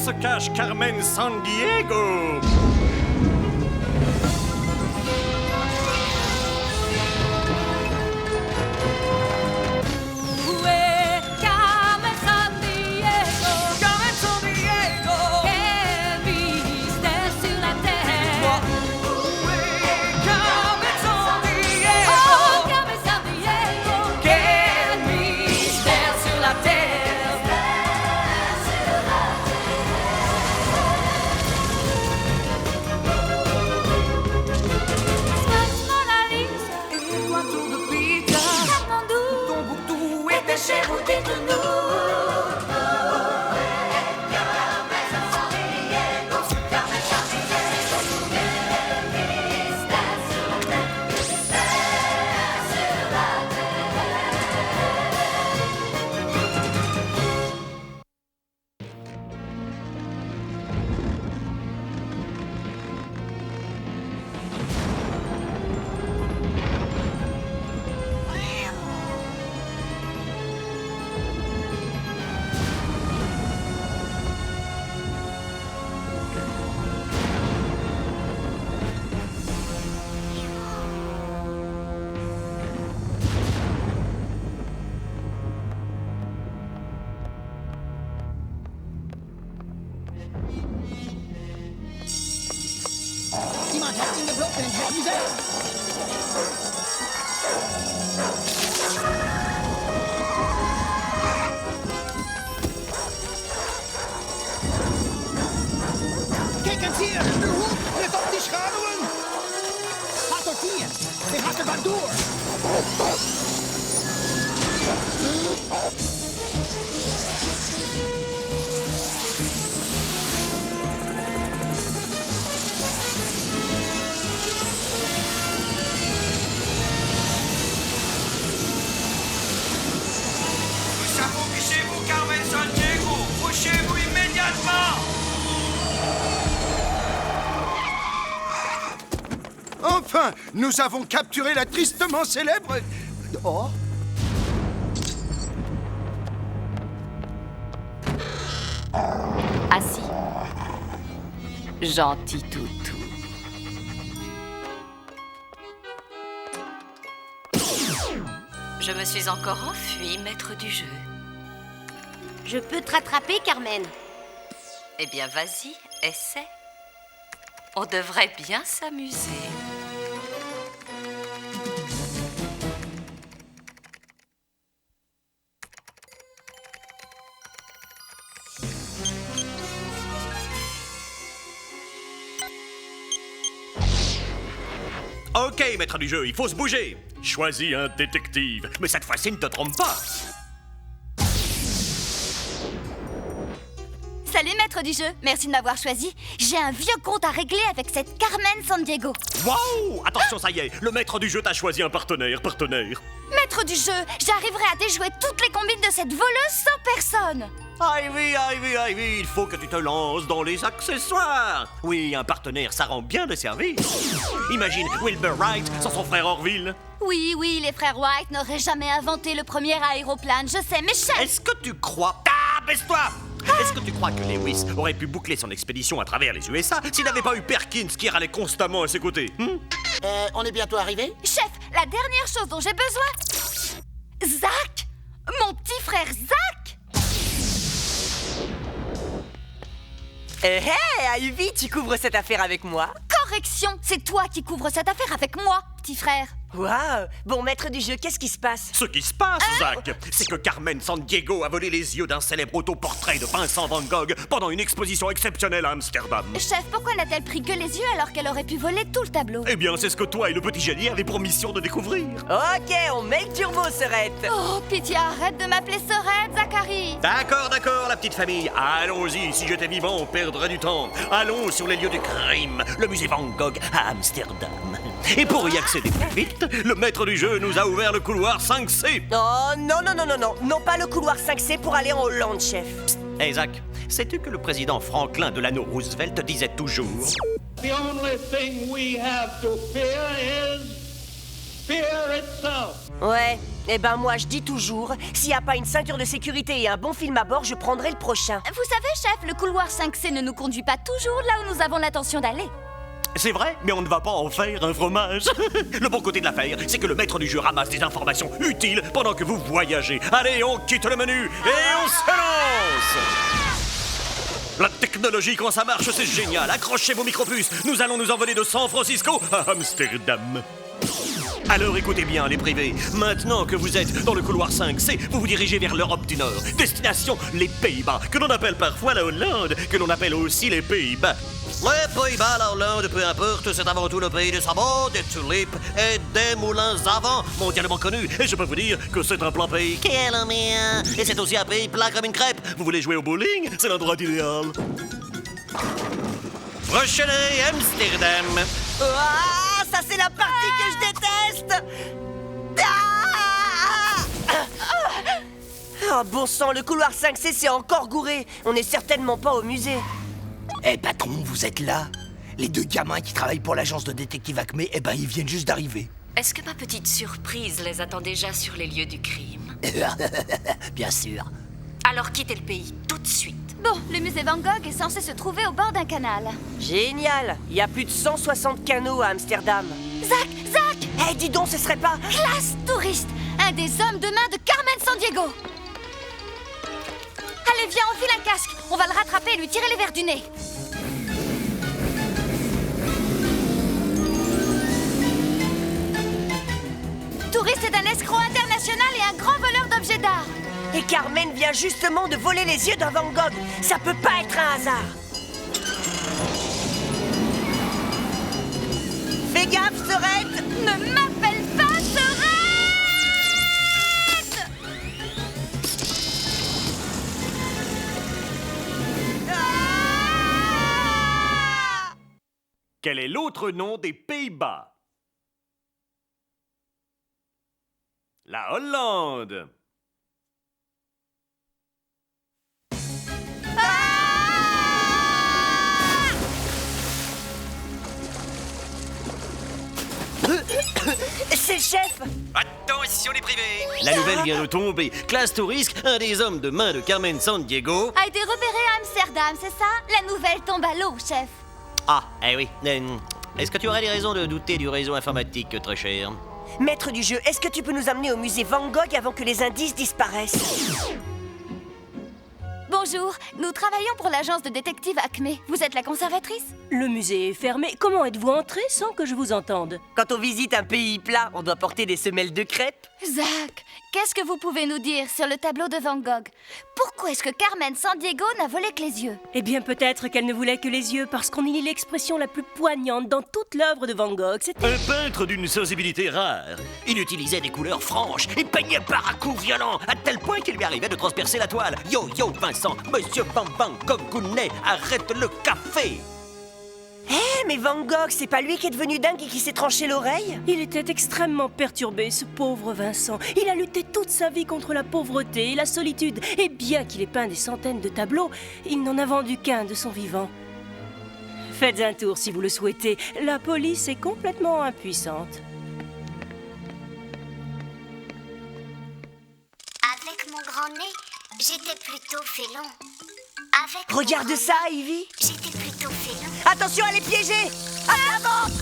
se cache Carmen Sandiego. Jemand hat ihn geblockt, den Herr Wiese. Kijk eens hier, de hoek, let op die schaduwen. Gaat op hier, hij gaat er vandoor. Carmen Sandiego, couchez-vous immédiatement! Enfin, nous avons capturé la tristement célèbre... Oh. Assis. Gentil toutou. Je me suis encore enfuie, maître du jeu. Je peux te rattraper, Carmen. Eh bien, vas-y, essaie. On devrait bien s'amuser. Ok, maître du jeu, il faut se bouger. Choisis un détective. Mais cette fois-ci, ne te trompe pas. Salut, maître du jeu. Merci de m'avoir choisi. J'ai un vieux compte à régler avec cette Carmen Sandiego. Waouh! Attention, ça y est, le maître du jeu t'a choisi un partenaire. Maître du jeu, j'arriverai à déjouer toutes les combines de cette voleuse sans personne. Ivy, il faut que tu te lances dans les accessoires. Oui, un partenaire, ça rend bien le service. Imagine Wilbur Wright sans son frère Orville. Oui, les frères White n'auraient jamais inventé le premier aéroplane, je sais, mais chef. Est-ce que tu crois... baisse-toi! Est-ce que tu crois que Lewis aurait pu boucler son expédition à travers les USA s'il n'avait pas eu Perkins qui râlait constamment à ses côtés? On est bientôt arrivé? Chef, la dernière chose dont j'ai besoin... Zach! Mon petit frère Zach! Ivy, tu couvres cette affaire avec moi? Correction, c'est toi qui couvres cette affaire avec moi, petit frère. Waouh! Bon, maître du jeu, qu'est-ce qui se passe? Ce qui se passe, Zach, c'est que Carmen Sandiego a volé les yeux d'un célèbre autoportrait de Vincent Van Gogh pendant une exposition exceptionnelle à Amsterdam. Chef, pourquoi n'a-t-elle pris que les yeux alors qu'elle aurait pu voler tout le tableau? Eh bien, c'est ce que toi et le petit génie avez pour mission de découvrir. Ok, on met le turbo, Serette. Oh, pitié, arrête de m'appeler Serette, Zachary. D'accord, la petite famille. Allons-y, si j'étais vivant, on perdrait du temps. Allons sur les lieux du crime, le musée Van Gogh à Amsterdam. Et pour y accéder plus vite, le maître du jeu nous a ouvert le couloir 5C. Oh, non, pas le couloir 5C pour aller en Hollande, chef. Hey Zach, sais-tu que le président Franklin Delano Roosevelt disait toujours... The only thing we have to fear is fear itself. Ouais, eh ben moi je dis toujours, s'il n'y a pas une ceinture de sécurité et un bon film à bord, je prendrai le prochain. Vous savez, chef, le couloir 5C ne nous conduit pas toujours là où nous avons l'intention d'aller. C'est vrai, mais on ne va pas en faire un fromage. Le bon côté de l'affaire, c'est que le maître du jeu ramasse des informations utiles pendant que vous voyagez. Allez, on quitte le menu et on se lance! La technologie, quand ça marche, c'est génial. Accrochez vos micropuces. Nous allons nous envoler de San Francisco à Amsterdam. Alors écoutez bien, les privés. Maintenant que vous êtes dans le couloir 5C, vous vous dirigez vers l'Europe du Nord. Destination, les Pays-Bas, que l'on appelle parfois la Hollande, que l'on appelle aussi les Pays-Bas. Les Pays-Bas, la Hollande, peu importe, c'est avant tout le pays des sabots, des tulipes et des moulins à vent, mondialement connus. Et je peux vous dire que c'est un plan pays qui est le mien. Et c'est aussi un pays plat comme une crêpe. Vous voulez jouer au bowling? C'est l'endroit idéal. Prochaine Amsterdam. Ah, ça c'est la partie que je déteste. Ah, bon sang, le couloir 5C c'est encore gouré. On n'est certainement pas au musée. Eh patron, vous êtes là? Les deux gamins qui travaillent pour l'agence de détective Acme, eh ben ils viennent juste d'arriver. Est-ce que ma petite surprise les attend déjà sur les lieux du crime? Bien sûr. Alors quittez le pays tout de suite. Bon, le musée Van Gogh est censé se trouver au bord d'un canal. Génial. Il y a plus de 160 canaux à Amsterdam. Zach! Eh, dis donc, ce serait pas... Classe touriste! Un des hommes de main de Carmen Sandiego! Allez, viens, enfile un casque. On va le rattraper et lui tirer les verres du nez. Touriste est un escroc international et un grand voleur d'objets d'art. Et Carmen vient justement de voler les yeux d'un Van Gogh. Ça peut pas être un hasard. Fais gaffe, Serette! Ne m'appelle pas Serette! Quel est l'autre nom des Pays-Bas? La Hollande. C'est le chef! Attention les privés! La nouvelle vient de tomber. Classe Touriste, un des hommes de main de Carmen Sandiego. A été repéré à Amsterdam, c'est ça? La nouvelle tombe à l'eau, chef. Ah, eh oui. Est-ce que tu aurais des raisons de douter du réseau informatique, très cher? Maître du jeu, est-ce que tu peux nous amener au musée Van Gogh avant que les indices disparaissent? Bonjour, nous travaillons pour l'agence de détective Acme. Vous êtes la conservatrice? Le musée est fermé. Comment êtes-vous entré sans que je vous entende? Quand on visite un pays plat, on doit porter des semelles de crêpes. Zach, qu'est-ce que vous pouvez nous dire sur le tableau de Van Gogh? Pourquoi est-ce que Carmen Sandiego n'a volé que les yeux? Eh bien, peut-être qu'elle ne voulait que les yeux parce qu'on y lit l'expression la plus poignante dans toute l'œuvre de Van Gogh. C'était... Un peintre d'une sensibilité rare. Il utilisait des couleurs franches et peignait par à-coups violents, à tel point qu'il lui arrivait de transpercer la toile. Yo, Vincent, Monsieur Van Gogh Gounet, arrête le café! Eh, mais Van Gogh, c'est pas lui qui est devenu dingue et qui s'est tranché l'oreille? Il était extrêmement perturbé, ce pauvre Vincent. Il a lutté toute sa vie contre la pauvreté et la solitude. Et bien qu'il ait peint des centaines de tableaux, il n'en a vendu qu'un de son vivant. Faites un tour si vous le souhaitez. La police est complètement impuissante. Avec mon grand nez, j'étais plutôt félon. Avec Regarde mon ça, grand nez, Ivy. J'étais plutôt félon. Attention, elle est piégée! À l'avant!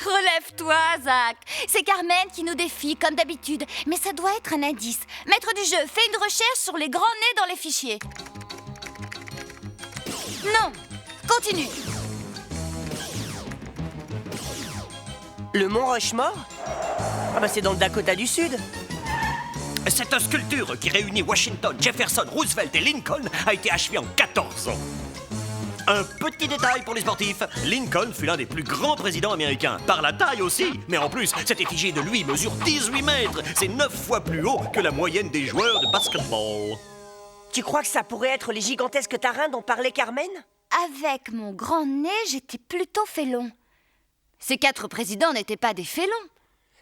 Relève-toi, Zach. C'est Carmen qui nous défie, comme d'habitude. Mais ça doit être un indice. Maître du jeu, fais une recherche sur les grands nez dans les fichiers. Non. Continue. Le mont Rushmore? Ah bah c'est dans le Dakota du Sud. Cette sculpture qui réunit Washington, Jefferson, Roosevelt et Lincoln a été achevée en 14 ans. Un petit détail pour les sportifs, Lincoln fut l'un des plus grands présidents américains, par la taille aussi, mais en plus, cette effigie de lui mesure 18 mètres, c'est 9 fois plus haut que la moyenne des joueurs de basketball. Tu crois que ça pourrait être les gigantesques tarins dont parlait Carmen? Avec mon grand nez, j'étais plutôt félon. Ces 4 présidents n'étaient pas des félons.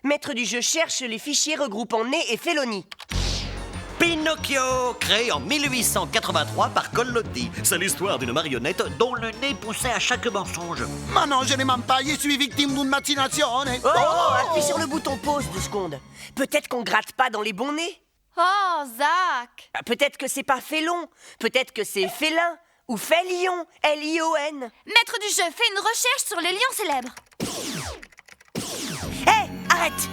Maître du jeu cherche les fichiers regroupant nez et félonie. Pin Pinocchio, créé en 1883 par Collodi. C'est l'histoire d'une marionnette dont le nez poussait à chaque mensonge. Ma non, je ne mens pas, je suis victime d'une machination. Oh, appuie sur le bouton pause 2 secondes. Peut-être qu'on gratte pas dans les bons nez. Oh, Zach! Peut-être que c'est pas félon. Peut-être que c'est félin. Ou félion. L-I-O-N. Maître du jeu, fais une recherche sur les lions célèbres. Hé, arrête!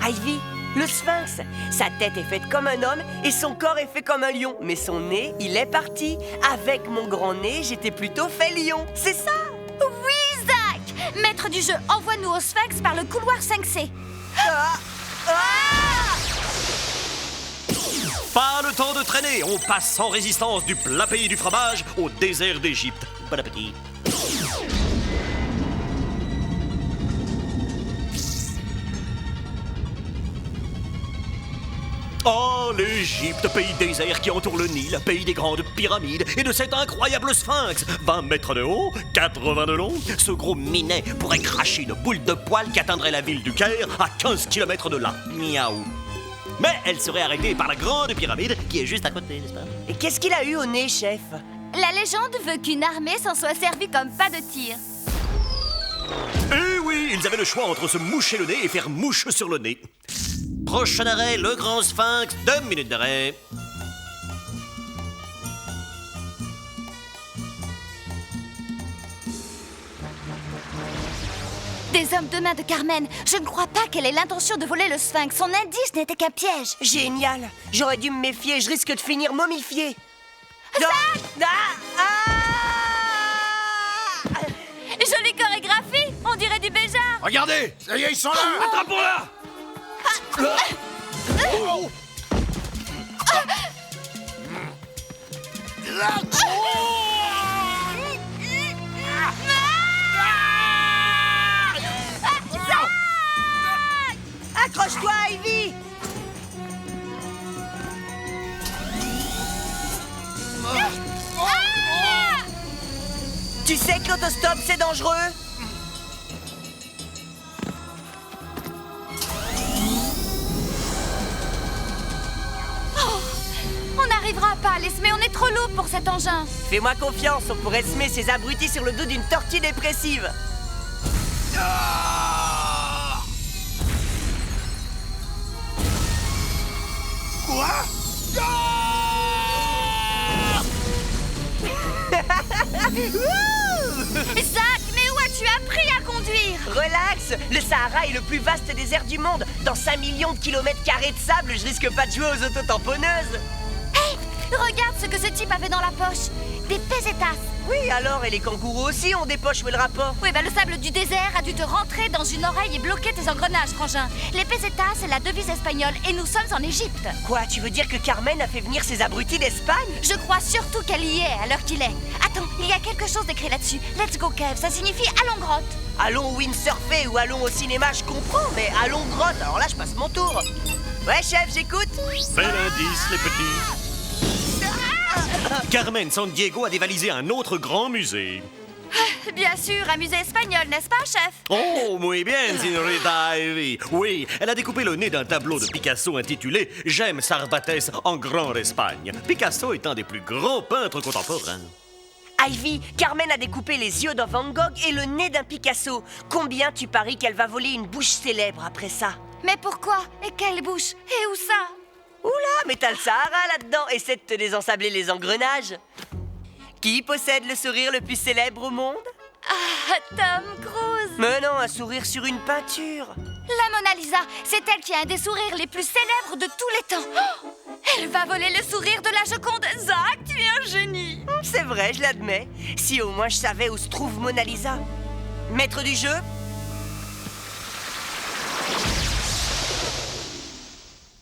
Ivy, le sphinx, sa tête est faite comme un homme et son corps est fait comme un lion. Mais son nez, il est parti. Avec mon grand nez, j'étais plutôt fait lion. C'est ça? Oui, Zach! Maître du jeu, envoie-nous au sphinx par le couloir 5C. Pas le temps de traîner, on passe sans résistance du plat pays du fromage au désert d'Égypte. Bon appétit. Oh, l'Égypte, pays désert qui entoure le Nil, pays des grandes pyramides et de cet incroyable sphinx. 20 mètres de haut, 80 de long, ce gros minet pourrait cracher une boule de poil qui atteindrait la ville du Caire à 15 km de là. Miaou. Mais elle serait arrêtée par la grande pyramide qui est juste à côté, n'est-ce pas? Et qu'est-ce qu'il a eu au nez, chef? La légende veut qu'une armée s'en soit servie comme pas de tir. Eh oui, ils avaient le choix entre se moucher le nez et faire mouche sur le nez. Prochain arrêt, le grand sphinx, 2 minutes d'arrêt. Des hommes de main de Carmen, je ne crois pas qu'elle ait l'intention de voler le sphinx. Son indice n'était qu'un piège. Génial! J'aurais dû me méfier, je risque de finir momifié. Jolie chorégraphie, on dirait du Béjar. Regardez, ça y est, ils sont là. Attrape-la! Accroche-toi, Ivy! Tu sais que l'autostop, c'est dangereux? On n'arrivera pas à les semer, on est trop lourd pour cet engin. Fais-moi confiance, on pourrait semer ces abrutis sur le dos d'une tortue dépressive. Quoi? Zach, mais où as-tu appris à conduire? Relax, le Sahara est le plus vaste désert du monde. Dans 5 millions de kilomètres carrés de sable, je risque pas de jouer aux autotamponneuses. Hé, regarde ce que ce type avait dans la poche. Des pesetas. Oui, alors, et les kangourous aussi ont des poches, où est le rapport? Oui, le sable du désert a dû te rentrer dans une oreille et bloquer tes engrenages, frangin. Les pesetas, c'est la devise espagnole et nous sommes en Égypte. Quoi, tu veux dire que Carmen a fait venir ces abrutis d'Espagne? Je crois surtout qu'elle y est à l'heure qu'il est. Attends, il y a quelque chose d'écrit là-dessus. Let's go cave, ça signifie allons grotte. Allons windsurfer ou allons au cinéma, je comprends, mais allons grotte, alors là, je passe mon tour. Ouais, chef, j'écoute. Bel indice, les petits. Carmen Sandiego a dévalisé un autre grand musée. Bien sûr, un musée espagnol, n'est-ce pas, chef? Oh, muy bien, signorita Ivy. Oui, elle a découpé le nez d'un tableau de Picasso intitulé « J'aime Cervantes en grande Espagne ». Picasso est un des plus grands peintres contemporains. Ivy, Carmen a découpé les yeux d'un Van Gogh et le nez d'un Picasso. Combien tu paries qu'elle va voler une bouche célèbre après ça? Mais pourquoi? Et quelle bouche? Et où ça? Oula, mais t'as le Sahara là-dedans. Essaie de te désensabler les engrenages. Qui possède le sourire le plus célèbre au monde? Ah, Tom Cruise. Mais non, un sourire sur une peinture. La Mona Lisa, c'est elle qui a un des sourires les plus célèbres de tous les temps. Oh, elle va voler le sourire de la Joconde. Zach, tu es un génie. C'est vrai, je l'admets. Si au moins je savais où se trouve Mona Lisa. Maître du jeu?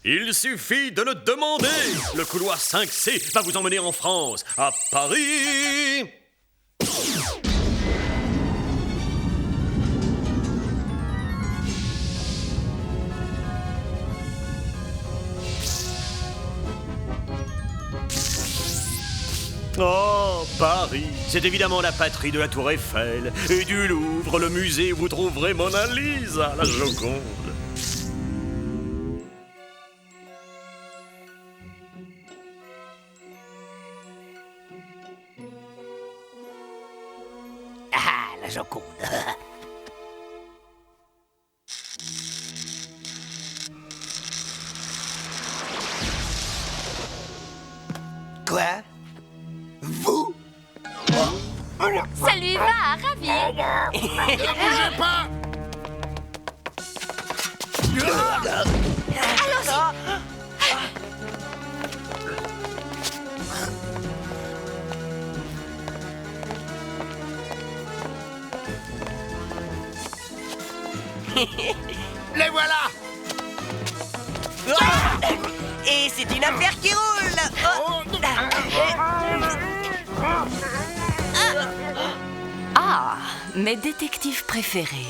Il suffit de le demander. Le couloir 5C va vous emmener en France, à Paris. Oh, Paris, c'est évidemment la patrie de la Tour Eiffel et du Louvre, le musée où vous trouverez Mona Lisa, la Joconde. la Joconde. Quoi? Vous? Ça lui va, ravi. Bougez pas! Les voilà! Et c'est une affaire qui roule. Ah, mes détectives préférés.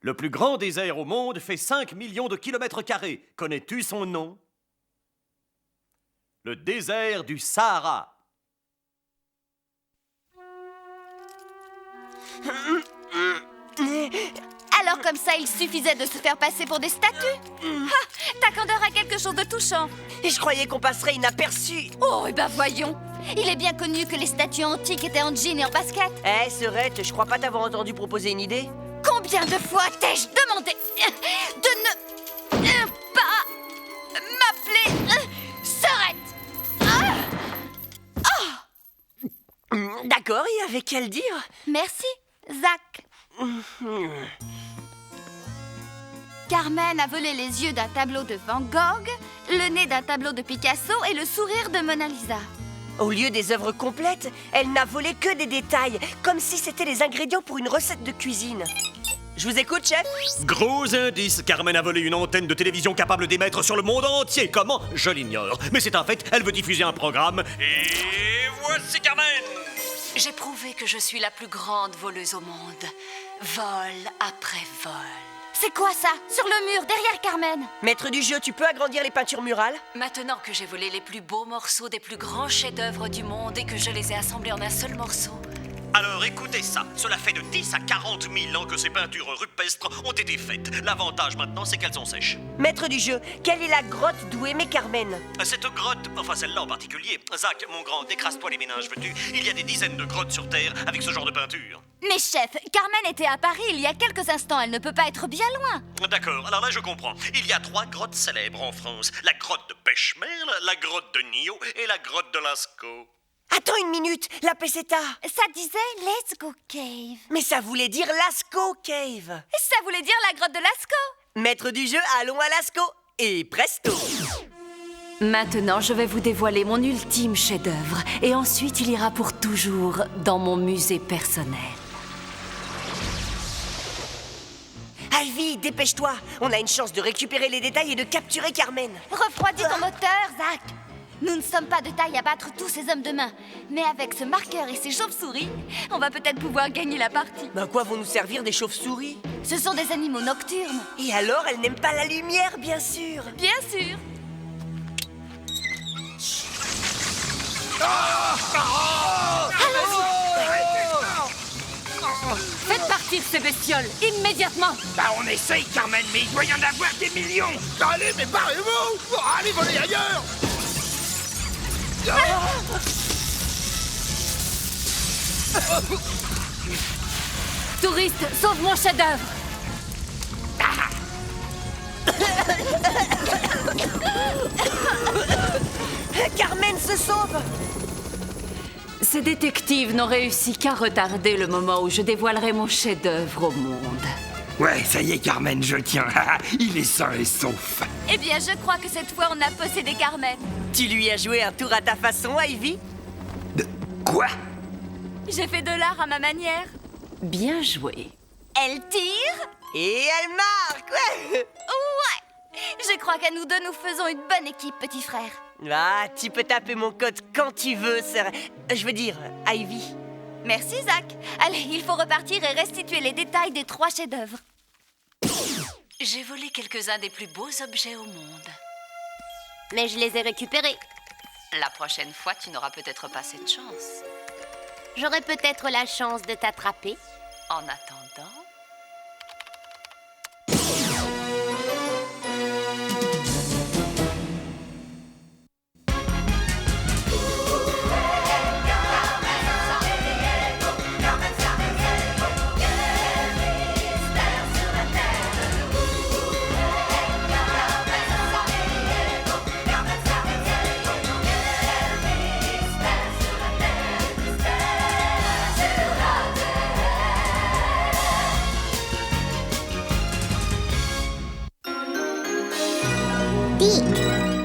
Le plus grand désert au monde fait 5 millions de kilomètres carrés. Connais-tu son nom? Le désert du Sahara. Alors comme ça, il suffisait de se faire passer pour des statues. Ah, ta candeur a quelque chose de touchant. Et je croyais qu'on passerait inaperçu. Oh, et ben voyons. Il est bien connu que les statues antiques étaient en jean et en basket. Eh, Serette, je crois pas t'avoir entendu proposer une idée. Combien de fois t'ai-je demandé de ne pas m'appeler Serette? D'accord, et avec quel dire? Merci, Zach. Carmen a volé les yeux d'un tableau de Van Gogh, le nez d'un tableau de Picasso et le sourire de Mona Lisa. Au lieu des œuvres complètes, elle n'a volé que des détails, comme si c'était les ingrédients pour une recette de cuisine. Je vous écoute, chef? Gros indice, Carmen a volé une antenne de télévision capable d'émettre sur le monde entier. Comment? Je l'ignore. Mais c'est un fait, elle veut diffuser un programme. Et voici Carmen! J'ai prouvé que je suis la plus grande voleuse au monde. Vol après vol. C'est quoi ça? Sur le mur, derrière Carmen. Maître du jeu, tu peux agrandir les peintures murales? Maintenant que j'ai volé les plus beaux morceaux des plus grands chefs-d'œuvre du monde et que je les ai assemblés en un seul morceau, Alors écoutez ça, cela fait de 10 à 40 000 ans que ces peintures rupestres ont été faites. L'avantage maintenant, c'est qu'elles sont sèches. Maître du jeu, quelle est la grotte d'où aimait Carmen? Cette grotte, enfin celle-là en particulier, Zach, mon grand, décrase-toi les méninges, veux-tu? Il y a des dizaines de grottes sur Terre avec ce genre de peinture. Mais chef, Carmen était à Paris il y a quelques instants, elle ne peut pas être bien loin. D'accord, alors là je comprends. Il y a 3 grottes célèbres en France. La grotte de Pêche-Merle, la grotte de Nio et la grotte de Lascaux. Attends une minute, la peseta. Ça disait Let's Go Cave. Mais ça voulait dire Lascaux Cave. Ça voulait dire la grotte de Lascaux. Maître du jeu, allons à Lascaux. Et presto. maintenant je vais vous dévoiler mon ultime chef-d'œuvre et ensuite il ira pour toujours dans mon musée personnel. Ivy, dépêche-toi. On a une chance de récupérer les détails et de capturer Carmen. Refroidis ton moteur, Zach. Nous ne sommes pas de taille à battre tous ces hommes de main. Mais avec ce marqueur et ces chauves-souris, on va peut-être pouvoir gagner la partie. À quoi vont nous servir des chauves-souris? Ce sont des animaux nocturnes. Et alors, elle n'aime pas la lumière, bien sûr. Bien sûr. Faites partir ces bestioles, immédiatement! Bah on essaye, Carmen, mais il doit y en avoir des millions. Allez, mais barrez-vous. Allez voler ailleurs. Touriste, sauve mon chef-d'œuvre! Carmen se sauve. Ces détectives n'ont réussi qu'à retarder le moment où je dévoilerai mon chef-d'œuvre au monde. Ouais, ça y est, Carmen, je tiens. Il est sain et sauf. Eh bien, je crois que cette fois, on a possédé Carmen. Tu lui as joué un tour à ta façon, Ivy? Quoi? J'ai fait de l'art à ma manière. Bien joué. Elle tire. Et elle marque, ouais. Ouais. Je crois qu'à nous deux, nous faisons une bonne équipe, petit frère. Ah, tu peux taper mon code quand tu veux, sœur. Je veux dire, Ivy. Merci, Zach. Allez, il faut repartir et restituer les détails des 3 chefs-d'œuvre. J'ai volé quelques-uns des plus beaux objets au monde. Mais je les ai récupérés. La prochaine fois, tu n'auras peut-être pas cette chance. J'aurai peut-être la chance de t'attraper. En attendant... sympathique.